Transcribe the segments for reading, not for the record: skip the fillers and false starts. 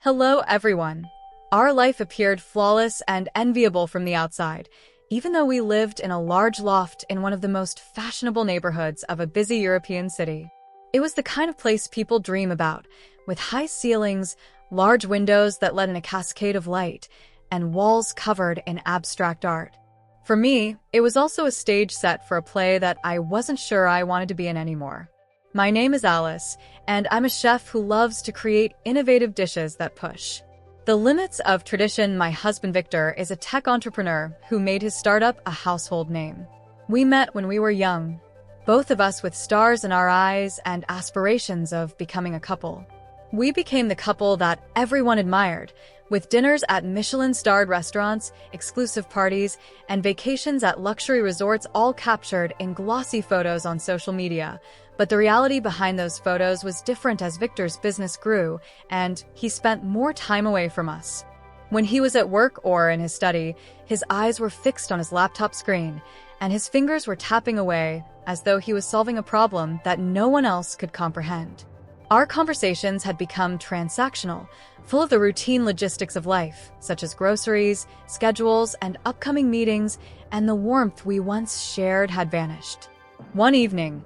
Hello, everyone. Our life appeared flawless and enviable from the outside, even though we lived in a large loft in one of the most fashionable neighborhoods of a busy European city. It was the kind of place people dream about, with high ceilings, large windows that let in a cascade of light, and walls covered in abstract art. For me, it was also a stage set for a play that I wasn't sure I wanted to be in anymore. My name is Alice, and I'm a chef who loves to create innovative dishes that push the limits of tradition. My husband Victor is a tech entrepreneur who made his startup a household name. We met when we were young, both of us with stars in our eyes and aspirations of becoming a couple. We became the couple that everyone admired, with dinners at Michelin-starred restaurants, exclusive parties, and vacations at luxury resorts all captured in glossy photos on social media. But the reality behind those photos was different as Victor's business grew, and he spent more time away from us. When he was at work or in his study, his eyes were fixed on his laptop screen, and his fingers were tapping away as though he was solving a problem that no one else could comprehend. Our conversations had become transactional, full of the routine logistics of life, such as groceries, schedules, and upcoming meetings, and the warmth we once shared had vanished. One evening,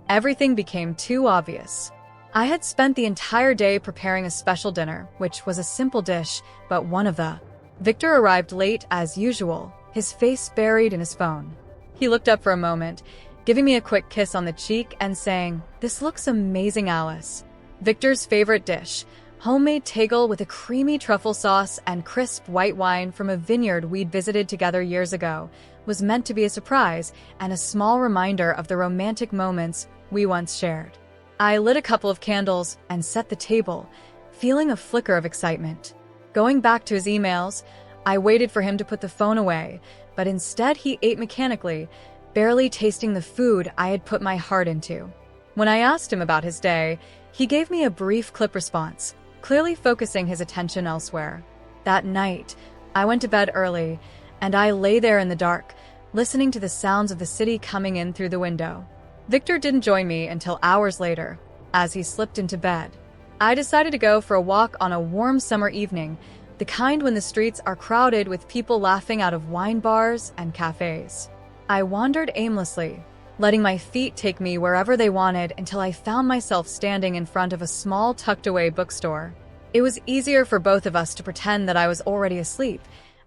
everything became too obvious. I had spent the entire day preparing a special dinner, which was a simple dish, but one of the. Victor arrived late as usual, his face buried in his phone. He looked up for a moment, giving me a quick kiss on the cheek and saying, "This looks amazing, Alice." Victor's favorite dish, homemade tegel with a creamy truffle sauce and crisp white wine from a vineyard we'd visited together years ago, was meant to be a surprise and a small reminder of the romantic moments we once shared. I lit a couple of candles and set the table, feeling a flicker of excitement. Going back to his emails, I waited for him to put the phone away, but instead he ate mechanically, barely tasting the food I had put my heart into. When I asked him about his day, he gave me a brief clip response, clearly focusing his attention elsewhere. That night, I went to bed early, and I lay there in the dark, listening to the sounds of the city coming in through the window. Victor didn't join me until hours later, as he slipped into bed. I decided to go for a walk on a warm summer evening, the kind when the streets are crowded with people laughing out of wine bars and cafes. I wandered aimlessly, letting my feet take me wherever they wanted until I found myself standing in front of a small tucked-away bookstore. It was easier for both of us to pretend that I was already asleep,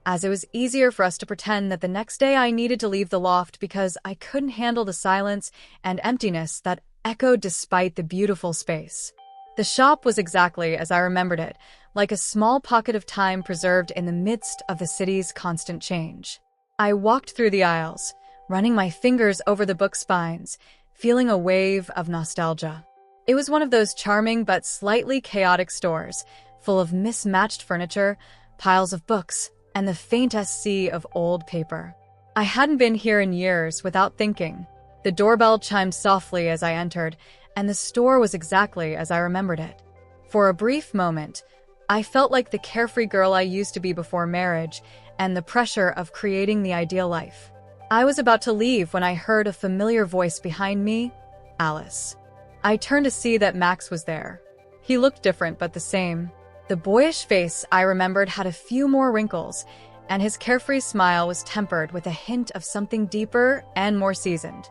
as it was easier for us to pretend that the next day I needed to leave the loft because I couldn't handle the silence and emptiness that echoed despite the beautiful space. The shop was exactly as I remembered it, like a small pocket of time preserved in the midst of the city's constant change. I walked through the aisles, running my fingers over the book spines, feeling a wave of nostalgia. It was one of those charming but slightly chaotic stores, full of mismatched furniture, piles of books, and the faintest sea of old paper. I hadn't been here in years without thinking. The doorbell chimed softly as I entered, and the store was exactly as I remembered it. For a brief moment, I felt like the carefree girl I used to be before marriage and the pressure of creating the ideal life. I was about to leave when I heard a familiar voice behind me, Alice. I turned to see that Max was there. He looked different but the same. The boyish face I remembered had a few more wrinkles, and his carefree smile was tempered with a hint of something deeper and more seasoned.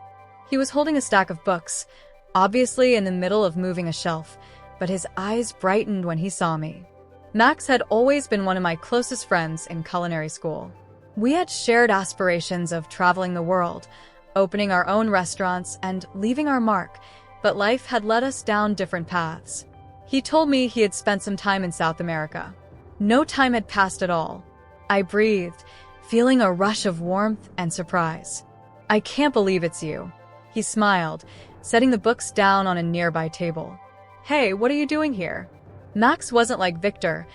He was holding a stack of books, obviously in the middle of moving a shelf, but his eyes brightened when he saw me. Max had always been one of my closest friends in culinary school. We had shared aspirations of traveling the world, opening our own restaurants, and leaving our mark, but life had led us down different paths. He told me he had spent some time in South America. No time had passed at all. I breathed, feeling a rush of warmth and surprise. "I can't believe it's you." He smiled, setting the books down on a nearby table. "Hey, what are you doing here?" Max wasn't like Victor.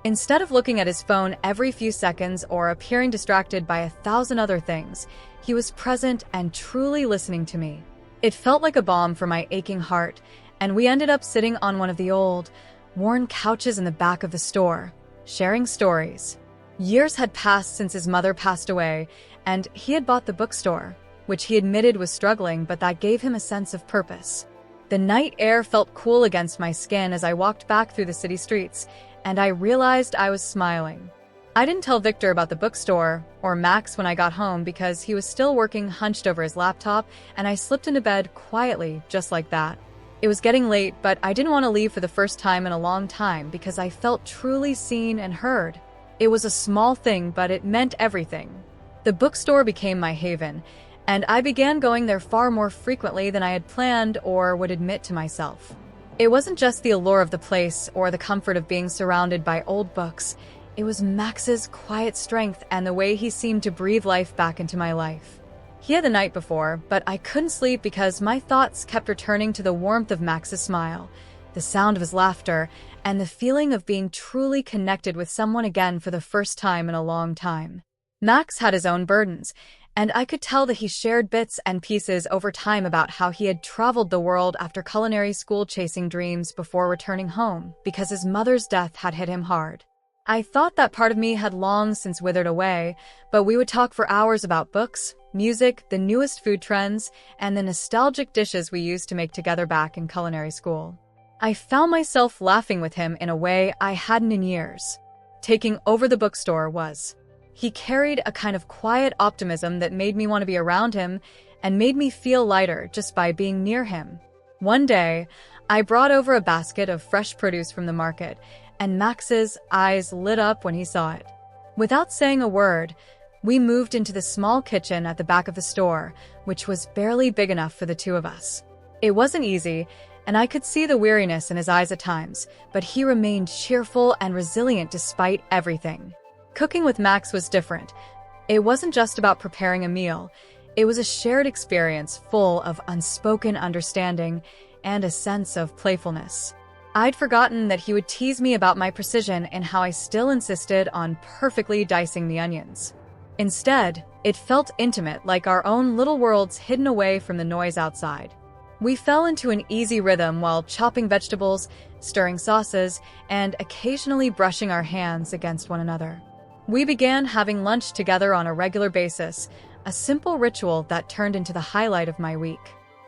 Instead of looking at his phone every few seconds or appearing distracted by 1,000 other things, he was present and truly listening to me. It felt like a balm for my aching heart, and we ended up sitting on one of the old, worn couches in the back of the store, sharing stories. Years had passed since his mother passed away, and he had bought the bookstore, which he admitted was struggling, but that gave him a sense of purpose. The night air felt cool against my skin as I walked back through the city streets, and I realized I was smiling. I didn't tell Victor about the bookstore or Max when I got home because he was still working hunched over his laptop, and I slipped into bed quietly, just like that. It was getting late, but I didn't want to leave for the first time in a long time because I felt truly seen and heard. It was a small thing, but it meant everything. The bookstore became my haven, and I began going there far more frequently than I had planned or would admit to myself. It wasn't just the allure of the place or the comfort of being surrounded by old books. It was Max's quiet strength and the way he seemed to breathe life back into my life. He had the night before, but I couldn't sleep because my thoughts kept returning to the warmth of Max's smile, the sound of his laughter, and the feeling of being truly connected with someone again for the first time in a long time. Max had his own burdens, and I could tell that he shared bits and pieces over time about how he had traveled the world after culinary school chasing dreams before returning home because his mother's death had hit him hard. I thought that part of me had long since withered away, but we would talk for hours about books, music, the newest food trends, and the nostalgic dishes we used to make together back in culinary school. I found myself laughing with him in a way I hadn't in years. Taking over the bookstore was. He carried a kind of quiet optimism that made me want to be around him and made me feel lighter just by being near him. One day, I brought over a basket of fresh produce from the market, and Max's eyes lit up when he saw it. Without saying a word, we moved into the small kitchen at the back of the store, which was barely big enough for the two of us. It wasn't easy, and I could see the weariness in his eyes at times, but he remained cheerful and resilient despite everything. Cooking with Max was different. It wasn't just about preparing a meal. It was a shared experience full of unspoken understanding and a sense of playfulness. I'd forgotten that he would tease me about my precision and how I still insisted on perfectly dicing the onions. Instead, it felt intimate, like our own little worlds hidden away from the noise outside. We fell into an easy rhythm while chopping vegetables, stirring sauces, and occasionally brushing our hands against one another. We began having lunch together on a regular basis, a simple ritual that turned into the highlight of my week.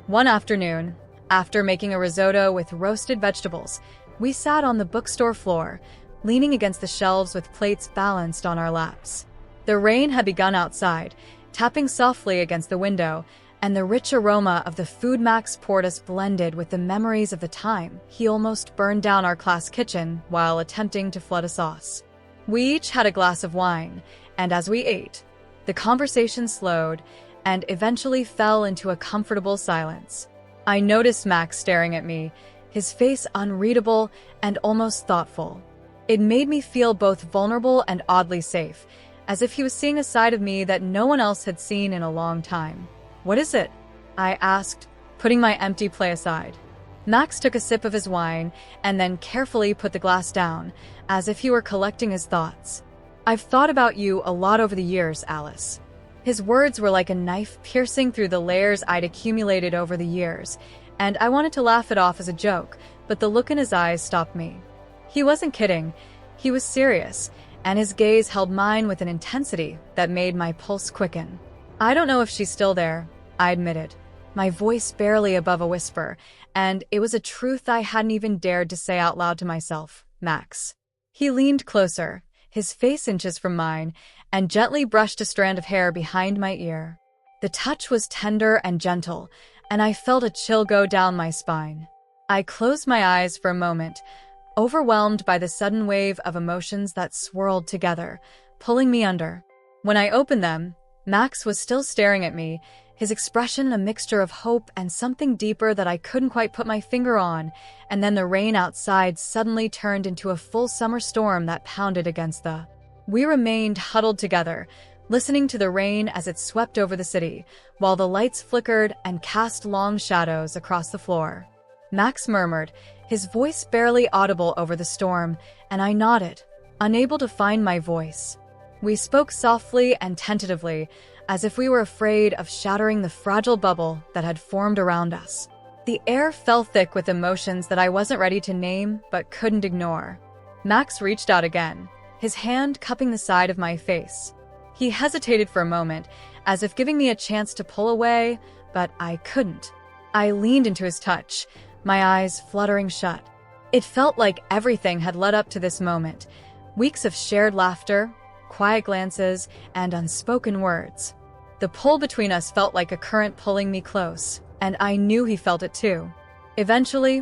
One afternoon, after making a risotto with roasted vegetables, we sat on the bookstore floor, leaning against the shelves with plates balanced on our laps. The rain had begun outside, tapping softly against the window, and the rich aroma of the food Max poured us blended with the memories of the time he almost burned down our class kitchen while attempting to flood a sauce. We each had a glass of wine, and as we ate, the conversation slowed and eventually fell into a comfortable silence. I noticed Max staring at me, his face unreadable and almost thoughtful. It made me feel both vulnerable and oddly safe, as if he was seeing a side of me that no one else had seen in a long time. "What is it?" I asked, putting my empty plate aside. Max took a sip of his wine and then carefully put the glass down, as if he were collecting his thoughts. "I've thought about you a lot over the years, Alice." His words were like a knife piercing through the layers I'd accumulated over the years, and I wanted to laugh it off as a joke, but the look in his eyes stopped me. He wasn't kidding. He was serious, and his gaze held mine with an intensity that made my pulse quicken. "I don't know if she's still there," I admitted, my voice barely above a whisper, and it was a truth I hadn't even dared to say out loud to myself. "Max." He leaned closer, his face inches from mine, and gently brushed a strand of hair behind my ear. The touch was tender and gentle, and I felt a chill go down my spine. I closed my eyes for a moment, overwhelmed by the sudden wave of emotions that swirled together, pulling me under. When I opened them, Max was still staring at me, his expression a mixture of hope and something deeper that I couldn't quite put my finger on, and then the rain outside suddenly turned into a full summer storm that pounded against the. We remained huddled together, listening to the rain as it swept over the city, while the lights flickered and cast long shadows across the floor. Max murmured, his voice barely audible over the storm, and I nodded, unable to find my voice. We spoke softly and tentatively, as if we were afraid of shattering the fragile bubble that had formed around us. The air felt thick with emotions that I wasn't ready to name but couldn't ignore. Max reached out again, his hand cupping the side of my face. He hesitated for a moment, as if giving me a chance to pull away, but I couldn't. I leaned into his touch, my eyes fluttering shut. It felt like everything had led up to this moment. Weeks of shared laughter, quiet glances, and unspoken words. The pull between us felt like a current pulling me close, and I knew he felt it too. Eventually,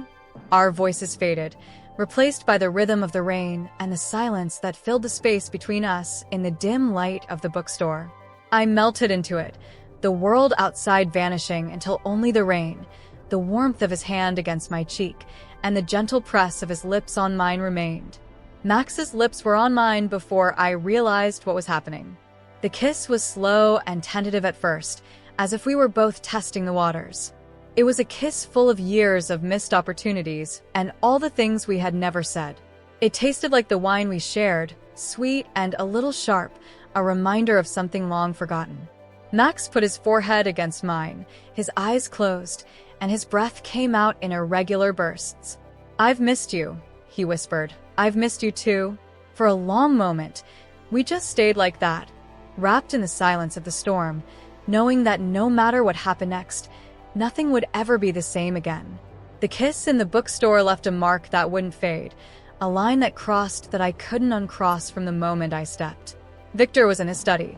our voices faded, replaced by the rhythm of the rain and the silence that filled the space between us in the dim light of the bookstore. I melted into it, the world outside vanishing until only the rain, the warmth of his hand against my cheek, and the gentle press of his lips on mine remained. Max's lips were on mine before I realized what was happening. The kiss was slow and tentative at first, as if we were both testing the waters. It was a kiss full of years of missed opportunities and all the things we had never said. It tasted like the wine we shared, sweet and a little sharp, a reminder of something long forgotten. Max put his forehead against mine, his eyes closed, and his breath came out in irregular bursts. "I've missed you," he whispered. "I've missed you too." For a long moment, we just stayed like that, wrapped in the silence of the storm, knowing that no matter what happened next, nothing would ever be the same again. The kiss in the bookstore left a mark that wouldn't fade, a line that crossed that I couldn't uncross from the moment I stepped. Victor was in his study,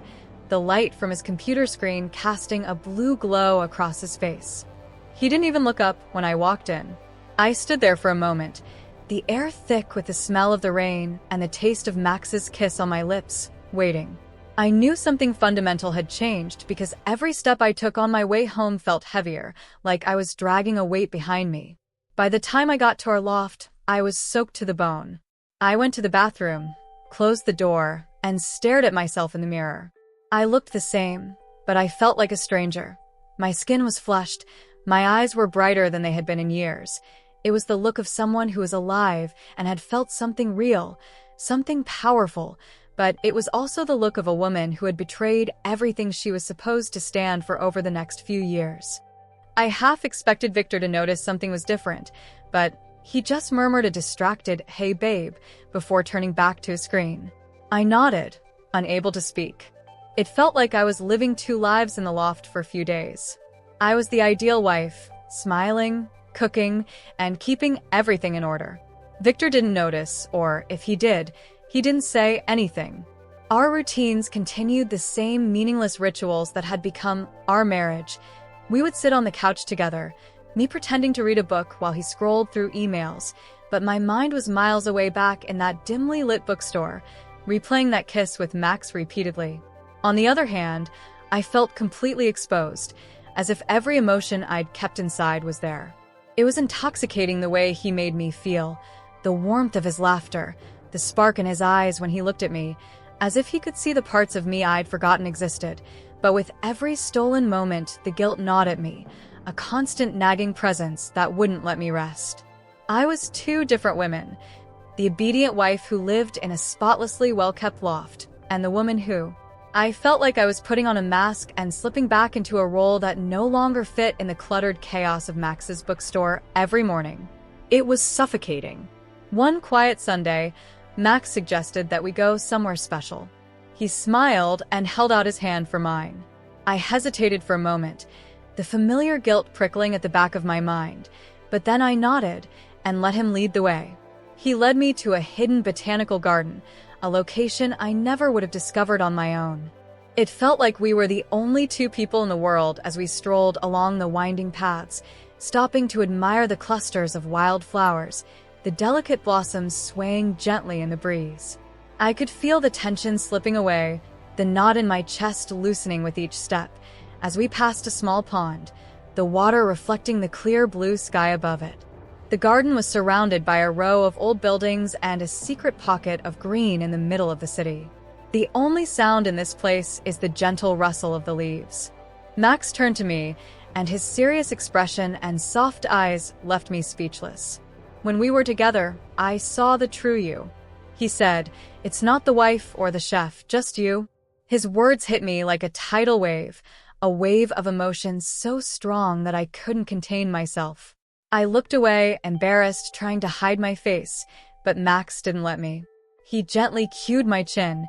the light from his computer screen casting a blue glow across his face. He didn't even look up when I walked in. I stood there for a moment, the air thick with the smell of the rain and the taste of Max's kiss on my lips, waiting. I knew something fundamental had changed because every step I took on my way home felt heavier, like I was dragging a weight behind me. By the time I got to our loft, I was soaked to the bone. I went to the bathroom, closed the door, and stared at myself in the mirror. I looked the same, but I felt like a stranger. My skin was flushed, my eyes were brighter than they had been in years. It was the look of someone who was alive and had felt something real, something powerful, but it was also the look of a woman who had betrayed everything she was supposed to stand for over the next few years. I half expected Victor to notice something was different, but he just murmured a distracted, "Hey babe," before turning back to his screen. I nodded, unable to speak. It felt like I was living two lives in the loft for a few days. I was the ideal wife, smiling, cooking, and keeping everything in order. Victor didn't notice, or if he did, he didn't say anything. Our routines continued the same meaningless rituals that had become our marriage. We would sit on the couch together, me pretending to read a book while he scrolled through emails, but my mind was miles away back in that dimly lit bookstore, replaying that kiss with Max repeatedly. On the other hand, I felt completely exposed, as if every emotion I'd kept inside was there. It was intoxicating the way he made me feel, the warmth of his laughter, the spark in his eyes when he looked at me, as if he could see the parts of me I'd forgotten existed. But with every stolen moment, the guilt gnawed at me, a constant nagging presence that wouldn't let me rest. I was two different women, the obedient wife who lived in a spotlessly well-kept loft, and the woman who... I felt like I was putting on a mask and slipping back into a role that no longer fit in the cluttered chaos of Max's bookstore every morning. It was suffocating. One quiet Sunday, Max suggested that we go somewhere special. He smiled and held out his hand for mine. I hesitated for a moment, the familiar guilt prickling at the back of my mind, but then I nodded and let him lead the way. He led me to a hidden botanical garden, a location I never would have discovered on my own. It felt like we were the only two people in the world as we strolled along the winding paths, stopping to admire the clusters of wild flowers, the delicate blossoms swaying gently in the breeze. I could feel the tension slipping away, the knot in my chest loosening with each step, as we passed a small pond, the water reflecting the clear blue sky above it. The garden was surrounded by a row of old buildings and a secret pocket of green in the middle of the city. The only sound in this place is the gentle rustle of the leaves. Max turned to me, and his serious expression and soft eyes left me speechless. "When we were together, I saw the true you," he said. "It's not the wife or the chef, just you." His words hit me like a tidal wave, a wave of emotion so strong that I couldn't contain myself. I looked away, embarrassed, trying to hide my face, but Max didn't let me. He gently cued my chin,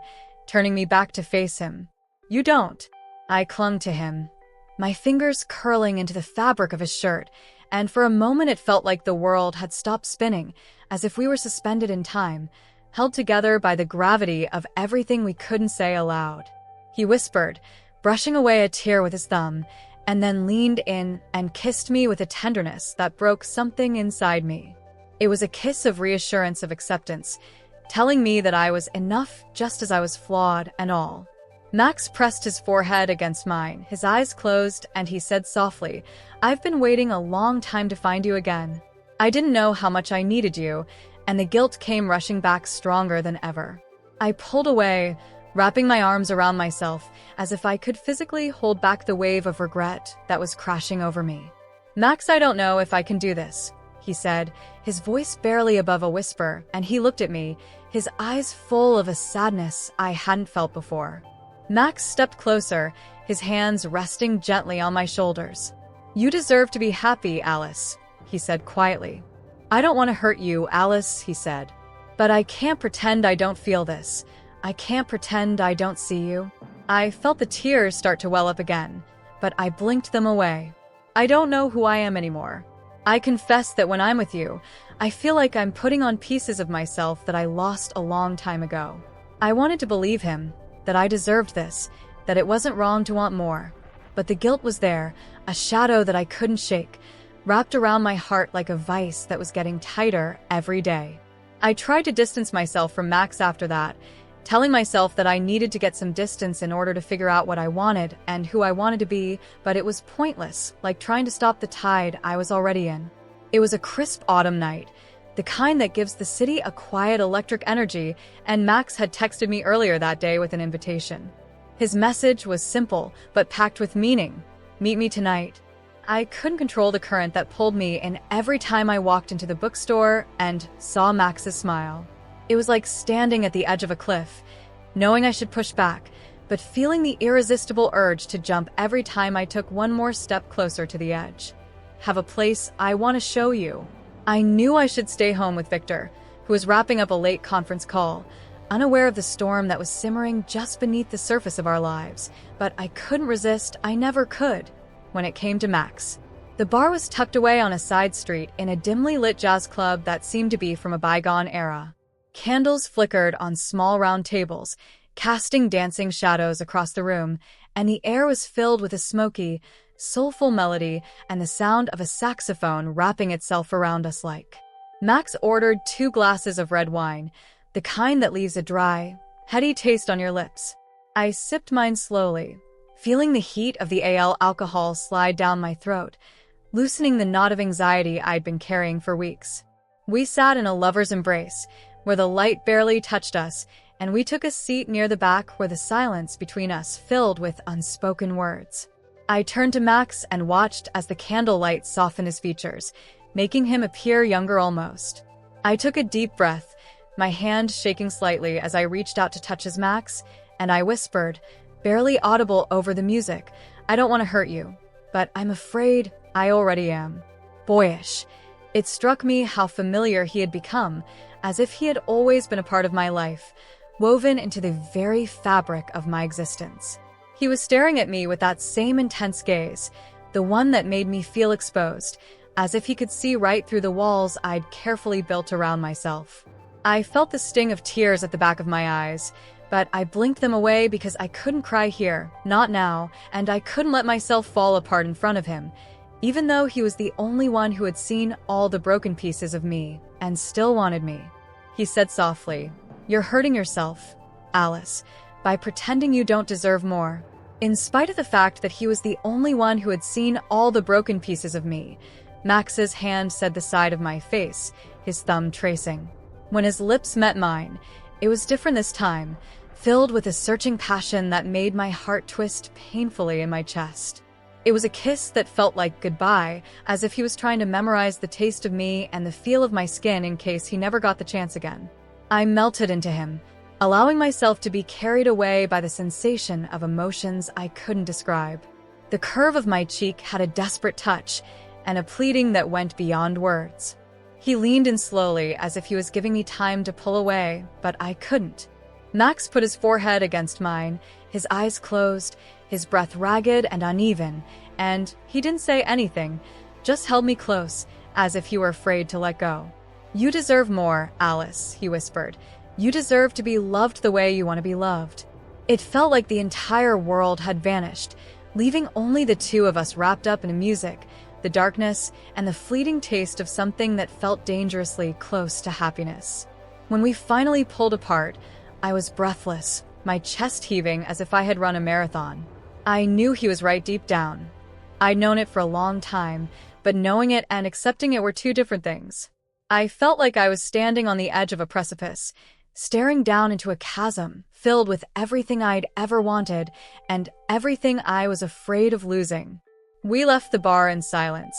turning me back to face him. "You don't." I clung to him, my fingers curling into the fabric of his shirt, and for a moment it felt like the world had stopped spinning, as if we were suspended in time, held together by the gravity of everything we couldn't say aloud. He whispered, brushing away a tear with his thumb, and then leaned in and kissed me with a tenderness that broke something inside me. It was a kiss of reassurance, of acceptance, telling me that I was enough just as I was, flawed and all. Max pressed his forehead against mine, his eyes closed, and he said softly, "I've been waiting a long time to find you again. I didn't know how much I needed you," and the guilt came rushing back stronger than ever. I pulled away, wrapping my arms around myself, as if I could physically hold back the wave of regret that was crashing over me. "Max, I don't know if I can do this," he said, his voice barely above a whisper, and he looked at me, his eyes full of a sadness I hadn't felt before. Max stepped closer, his hands resting gently on my shoulders. "You deserve to be happy, Alice," he said quietly. "I don't want to hurt you, Alice," he said. "But I can't pretend I don't feel this. I can't pretend I don't see you." I felt the tears start to well up again, but I blinked them away. "I don't know who I am anymore. I confess that when I'm with you, I feel like I'm putting on pieces of myself that I lost a long time ago." I wanted to believe him, that I deserved this, that it wasn't wrong to want more. But the guilt was there, a shadow that I couldn't shake, wrapped around my heart like a vice that was getting tighter every day. I tried to distance myself from Max after that, telling myself that I needed to get some distance in order to figure out what I wanted and who I wanted to be, but it was pointless, like trying to stop the tide I was already in. It was a crisp autumn night, the kind that gives the city a quiet electric energy, and Max had texted me earlier that day with an invitation. His message was simple, but packed with meaning. "Meet me tonight." I couldn't control the current that pulled me in every time I walked into the bookstore and saw Max's smile. It was like standing at the edge of a cliff, knowing I should push back, but feeling the irresistible urge to jump every time I took one more step closer to the edge. "Have a place I want to show you." I knew I should stay home with Victor, who was wrapping up a late conference call, unaware of the storm that was simmering just beneath the surface of our lives, but I couldn't resist, I never could, when it came to Max. The bar was tucked away on a side street in a dimly lit jazz club that seemed to be from a bygone era. Candles flickered on small round tables, casting dancing shadows across the room, and the air was filled with a smoky, soulful melody and the sound of a saxophone wrapping itself around us like. Max ordered 2 glasses of red wine, the kind that leaves a dry, heady taste on your lips. I sipped mine slowly, feeling the heat of the alcohol slide down my throat, loosening the knot of anxiety I'd been carrying for weeks. We sat in a lover's embrace, where the light barely touched us, and we took a seat near the back where the silence between us filled with unspoken words. I turned to Max and watched as the candlelight softened his features, making him appear younger almost. I took a deep breath, my hand shaking slightly as I reached out to touch his Max, and I whispered, barely audible over the music, "I don't want to hurt you, but I'm afraid I already am." Boyish. It struck me how familiar he had become, as if he had always been a part of my life, woven into the very fabric of my existence. He was staring at me with that same intense gaze, the one that made me feel exposed, as if he could see right through the walls I'd carefully built around myself. I felt the sting of tears at the back of my eyes, but I blinked them away because I couldn't cry here, not now, and I couldn't let myself fall apart in front of him, even though he was the only one who had seen all the broken pieces of me and still wanted me. He said softly, "You're hurting yourself, Alice, by pretending you don't deserve more." In spite of the fact that he was the only one who had seen all the broken pieces of me, Max's hand said the side of my face, his thumb tracing. When his lips met mine, it was different this time, filled with a searching passion that made my heart twist painfully in my chest. It was a kiss that felt like goodbye, as if he was trying to memorize the taste of me and the feel of my skin in case he never got the chance again. I melted into him, allowing myself to be carried away by the sensation of emotions I couldn't describe. The curve of my cheek had a desperate touch, and a pleading that went beyond words. He leaned in slowly, as if he was giving me time to pull away, but I couldn't. Max put his forehead against mine, his eyes closed, his breath ragged and uneven, and he didn't say anything, just held me close, as if he were afraid to let go. "You deserve more, Alice," he whispered. "You deserve to be loved the way you want to be loved." It felt like the entire world had vanished, leaving only the two of us wrapped up in music, the darkness, and the fleeting taste of something that felt dangerously close to happiness. When we finally pulled apart, I was breathless, my chest heaving as if I had run a marathon. I knew he was right deep down. I'd known it for a long time, but knowing it and accepting it were two different things. I felt like I was standing on the edge of a precipice, staring down into a chasm filled with everything I'd ever wanted and everything I was afraid of losing. We left the bar in silence,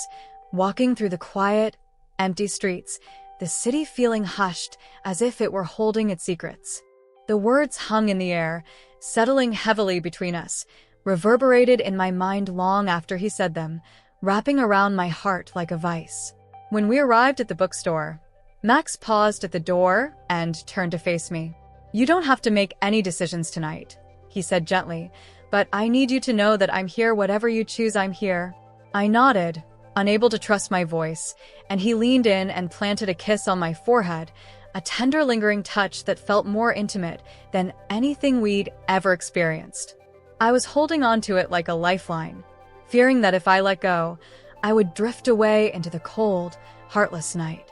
walking through the quiet, empty streets, the city feeling hushed as if it were holding its secrets. The words hung in the air, settling heavily between us, reverberated in my mind long after he said them, wrapping around my heart like a vice. When we arrived at the bookstore, Max paused at the door and turned to face me. "You don't have to make any decisions tonight," he said gently, "but I need you to know that I'm here whatever you choose. I'm here." I nodded, unable to trust my voice, and he leaned in and planted a kiss on my forehead, a tender lingering touch that felt more intimate than anything we'd ever experienced. I was holding on to it like a lifeline, fearing that if I let go, I would drift away into the cold, heartless night.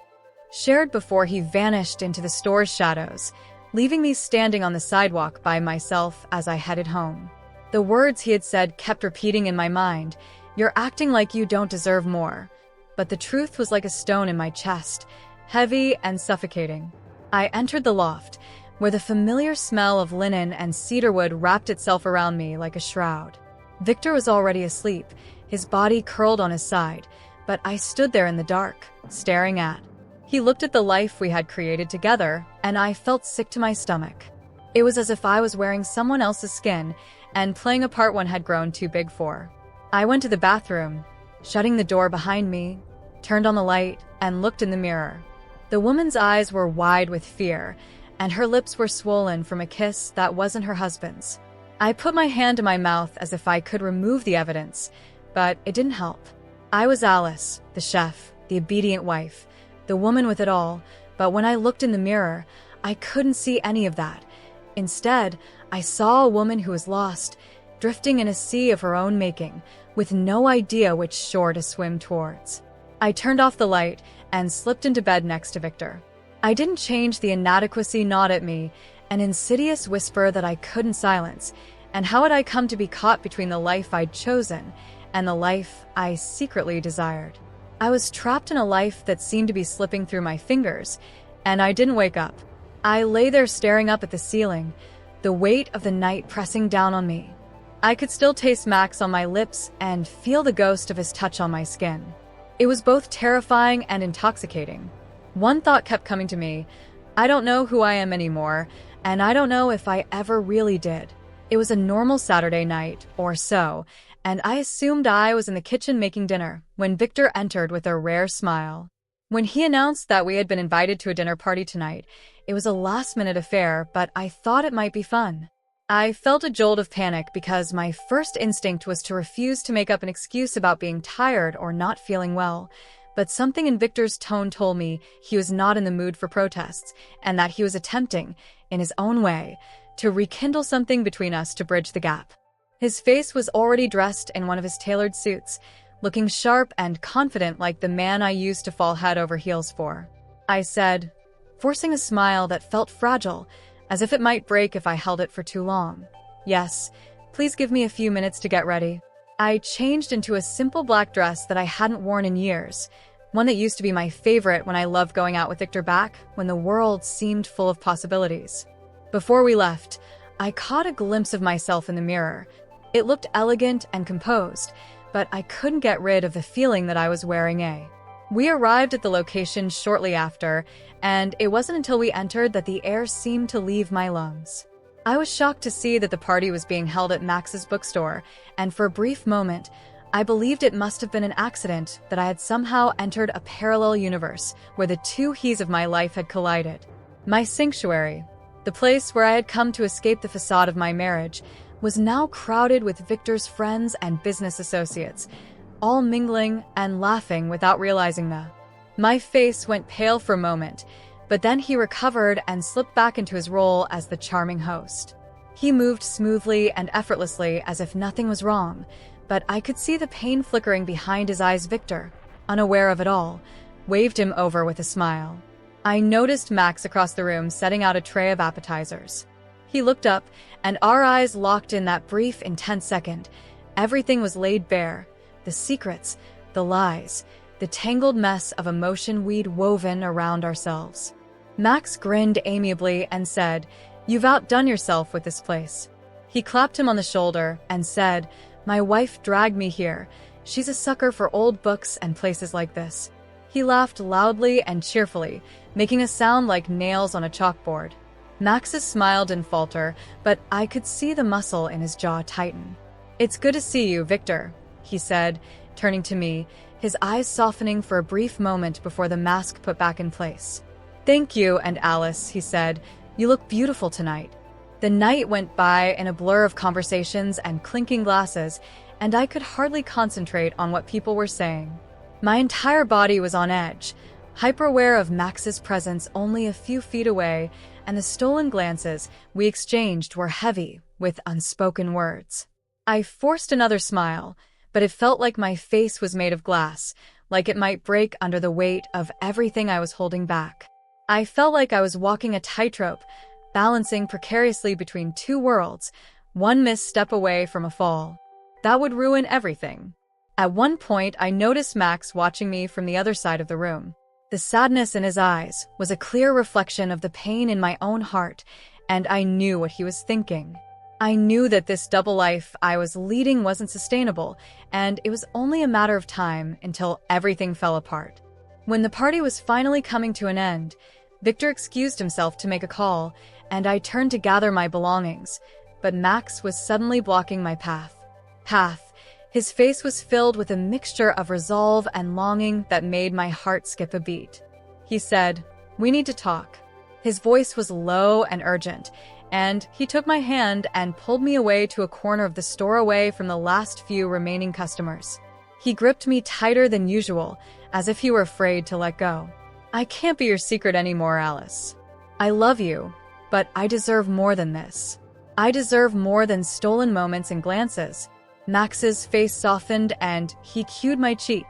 Shared before he vanished into the store's shadows, leaving me standing on the sidewalk by myself as I headed home. The words he had said kept repeating in my mind, "You're acting like you don't deserve more." But the truth was like a stone in my chest, heavy and suffocating. I entered the loft, where the familiar smell of linen and cedarwood wrapped itself around me like a shroud. Victor was already asleep, his body curled on his side, but I stood there in the dark, staring at. He looked at the life we had created together, and I felt sick to my stomach. It was as if I was wearing someone else's skin and playing a part one had grown too big for. I went to the bathroom, shutting the door behind me, turned on the light, and looked in the mirror. The woman's eyes were wide with fear, and her lips were swollen from a kiss that wasn't her husband's. I put my hand to my mouth as if I could remove the evidence, but it didn't help. I was Alice, the chef, the obedient wife, the woman with it all, but when I looked in the mirror, I couldn't see any of that. Instead, I saw a woman who was lost, drifting in a sea of her own making, with no idea which shore to swim towards. I turned off the light and slipped into bed next to Victor. I didn't change the inadequacy gnawed at me, an insidious whisper that I couldn't silence, and how had I come to be caught between the life I'd chosen and the life I secretly desired? I was trapped in a life that seemed to be slipping through my fingers, and I didn't wake up. I lay there staring up at the ceiling, the weight of the night pressing down on me. I could still taste Max on my lips and feel the ghost of his touch on my skin. It was both terrifying and intoxicating. One thought kept coming to me: I don't know who I am anymore, and I don't know if I ever really did. It was a normal Saturday night, or so, and I assumed I was in the kitchen making dinner when Victor entered with a rare smile. When he announced that we had been invited to a dinner party tonight, it was a last-minute affair, but I thought it might be fun. I felt a jolt of panic because my first instinct was to refuse to make up an excuse about being tired or not feeling well, but something in Victor's tone told me he was not in the mood for protests, and that he was attempting, in his own way, to rekindle something between us to bridge the gap. His face was already dressed in one of his tailored suits, looking sharp and confident like the man I used to fall head over heels for. I said, forcing a smile that felt fragile, as if it might break if I held it for too long, "Yes, please give me a few minutes to get ready." I changed into a simple black dress that I hadn't worn in years, one that used to be my favorite when I loved going out with Victor back when the world seemed full of possibilities. Before we left, I caught a glimpse of myself in the mirror. It looked elegant and composed, but I couldn't get rid of the feeling that I was wearing a. We arrived at the location shortly after, and it wasn't until we entered that the air seemed to leave my lungs. I was shocked to see that the party was being held at Max's bookstore, and for a brief moment, I believed it must have been an accident that I had somehow entered a parallel universe where the two he's of my life had collided. My sanctuary, the place where I had come to escape the facade of my marriage, was now crowded with Victor's friends and business associates, all mingling and laughing without realizing that. My face went pale for a moment, but then he recovered and slipped back into his role as the charming host. He moved smoothly and effortlessly as if nothing was wrong, but I could see the pain flickering behind his eyes. Victor, unaware of it all, waved him over with a smile. I noticed Max across the room setting out a tray of appetizers. He looked up, and our eyes locked in that brief, intense second. Everything was laid bare. The secrets, the lies, the tangled mess of emotion we'd woven around ourselves. Max grinned amiably and said, "You've outdone yourself with this place." He clapped him on the shoulder and said, "My wife dragged me here. She's a sucker for old books and places like this." He laughed loudly and cheerfully, making a sound like nails on a chalkboard. Max's smile didn't falter, but I could see the muscle in his jaw tighten. "It's good to see you, Victor," he said, turning to me, his eyes softening for a brief moment before the mask put back in place. "Thank you, and Alice," he said. "You look beautiful tonight." The night went by in a blur of conversations and clinking glasses, and I could hardly concentrate on what people were saying. My entire body was on edge, hyper-aware of Max's presence only a few feet away, and the stolen glances we exchanged were heavy with unspoken words. I forced another smile, but it felt like my face was made of glass, like it might break under the weight of everything I was holding back. I felt like I was walking a tightrope, balancing precariously between two worlds, one misstep away from a fall. That would ruin everything. At one point, I noticed Max watching me from the other side of the room. The sadness in his eyes was a clear reflection of the pain in my own heart, and I knew what he was thinking. I knew that this double life I was leading wasn't sustainable, and it was only a matter of time until everything fell apart. When the party was finally coming to an end, Victor excused himself to make a call, and I turned to gather my belongings, but Max was suddenly blocking my path. His face was filled with a mixture of resolve and longing that made my heart skip a beat. He said, "We need to talk." His voice was low and urgent, and he took my hand and pulled me away to a corner of the store away from the last few remaining customers. He gripped me tighter than usual, as if he were afraid to let go. "I can't be your secret anymore, Alice. I love you, but I deserve more than this. I deserve more than stolen moments and glances." Max's face softened and he cued my cheek,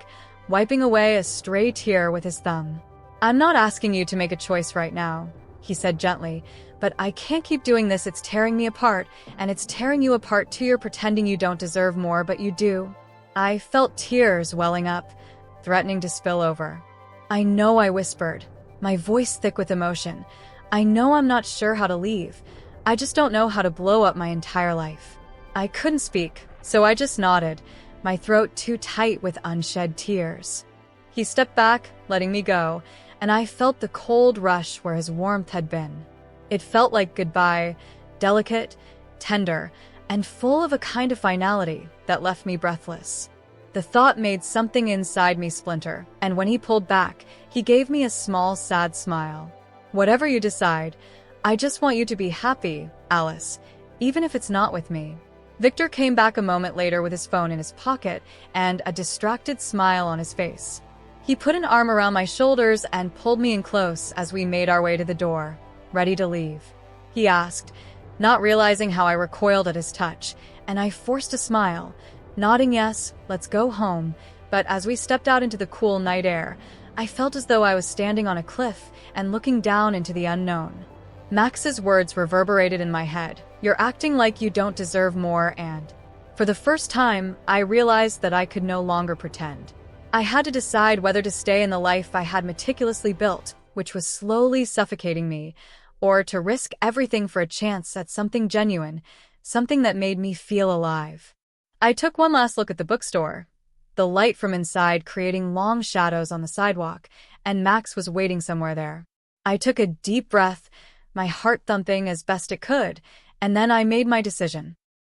wiping away a stray tear with his thumb. "I'm not asking you to make a choice right now," he said gently, "but I can't keep doing this. It's tearing me apart, and it's tearing you apart too. You're pretending you don't deserve more, but you do." I felt tears welling up, threatening to spill over. "I know," I whispered, my voice thick with emotion. "I know I'm not sure how to leave. I just don't know how to blow up my entire life." I couldn't speak, so I just nodded, my throat too tight with unshed tears. He stepped back, letting me go, and I felt the cold rush where his warmth had been. It felt like goodbye, delicate, tender, and full of a kind of finality that left me breathless. The thought made something inside me splinter, and when he pulled back, he gave me a small, sad smile. "Whatever you decide, I just want you to be happy, Alice, even if it's not with me." Victor came back a moment later with his phone in his pocket and a distracted smile on his face. He put an arm around my shoulders and pulled me in close as we made our way to the door, ready to leave. He asked, not realizing how I recoiled at his touch, and I forced a smile, nodding yes, let's go home, but as we stepped out into the cool night air, I felt as though I was standing on a cliff and looking down into the unknown. Max's words reverberated in my head. "You're acting like you don't deserve more," and for the first time, I realized that I could no longer pretend. I had to decide whether to stay in the life I had meticulously built, which was slowly suffocating me, or to risk everything for a chance at something genuine, something that made me feel alive. I took one last look at the bookstore, the light from inside creating long shadows on the sidewalk, and Max was waiting somewhere there. I took a deep breath, my heart thumping as best it could, and then I made my decision.